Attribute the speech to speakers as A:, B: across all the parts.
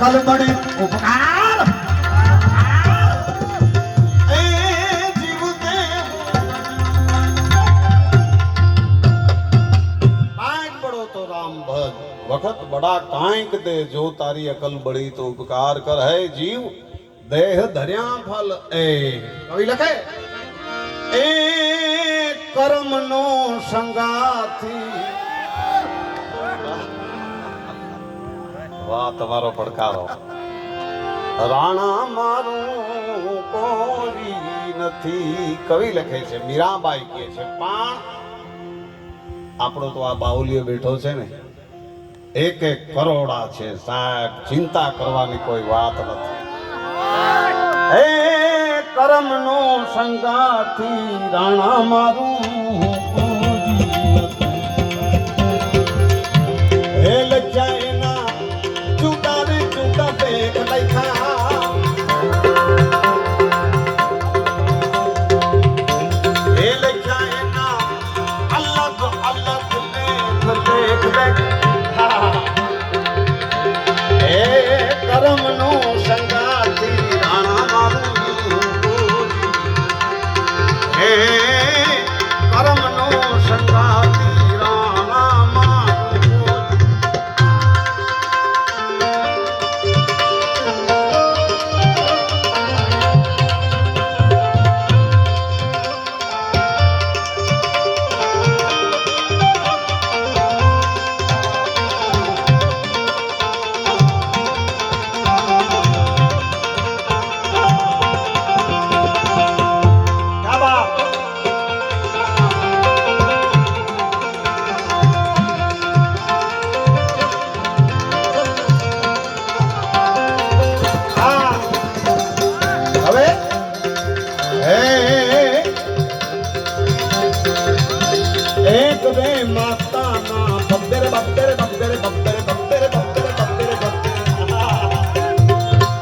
A: અકલ બળી ઉપકાર એ જીવતે કાંઈક બળો તો રામ ભજ વખત બડા કાંઈક દે જો તારી અકલ બળી તો ઉપકાર કર હે જીવ દેહ ધર્યા ફલ એ કવિ લખે એ કર્મનો સંગાથી વાહ તમારો પડકારો રાણા મારું કોઈ નથી કવિ લખે છે મીરાબાઈ કહે છે પણ આપણો તો આ બાઉલીઓ બેઠો છે ને એક એક કરોડા છે સાહેબ ચિંતા કરવાની કોઈ વાત નથી એ કર્મનો સંગાથી રાણા મારું હે લજાયના જુદા રે જુદા દેખ લખા હે લજાયના અલગ અલગ દેખ દેખ હે કર્મનો સંગાથી રાણા મારું હે કર્મનો સંગાથી રાણા મારું એક બે માતા ના બબ્બેરે બબ્બેરે બબ્બેરે બબ્બેરે બબ્બેરે બબ્બેરે બબ્બેરે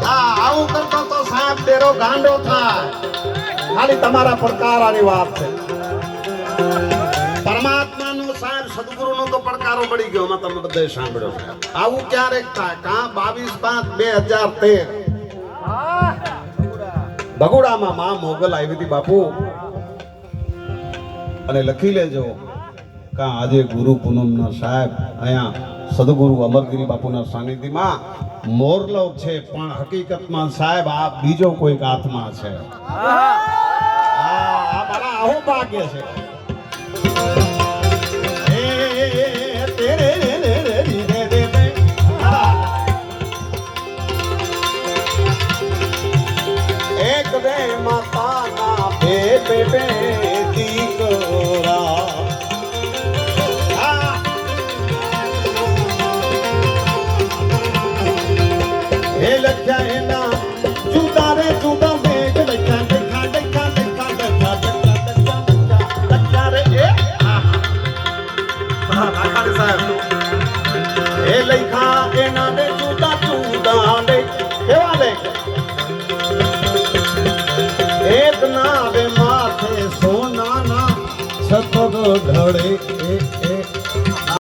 A: હા આવું કરતો તો સાહેબ તેરો ગાંડો થાય ખાલી તમારા પડકારાની વાત છે પરમાત્માનો સાહેબ સદગુરુનો તો પડકારો પડી ગયો માં તમે બધાએ સાંભળ્યો આવું ક્યારેક થાય કા 22/5/2013 બગુડામાં માં મોગલ આવી હતી બાપુ અને લખી લેજો કા આજે ગુરુ પૂનમના સાહેબ અહીંયા સદગુરુ અમરગીરી બાપુના સાનિધ્યમાં મોરલો છે પણ હકીકતમાં સાહેબ આ બીજો કોઈક આત્મા છે આ મારા આહો ભાગ્ય છે એક બે માતાના બે બે બે દીકરા હે લખ્યા એના જુદા રે જુદા દેખ લખ્યા દેખા દેખા દેખા દેખા દેખા લખ્યા રે એ નાખાડી સાહેબ હે લખ્યા એના ને જુદા જુદા દેખ કેવા દેખ એક ના બે માથે સોનાના સતત ઢળે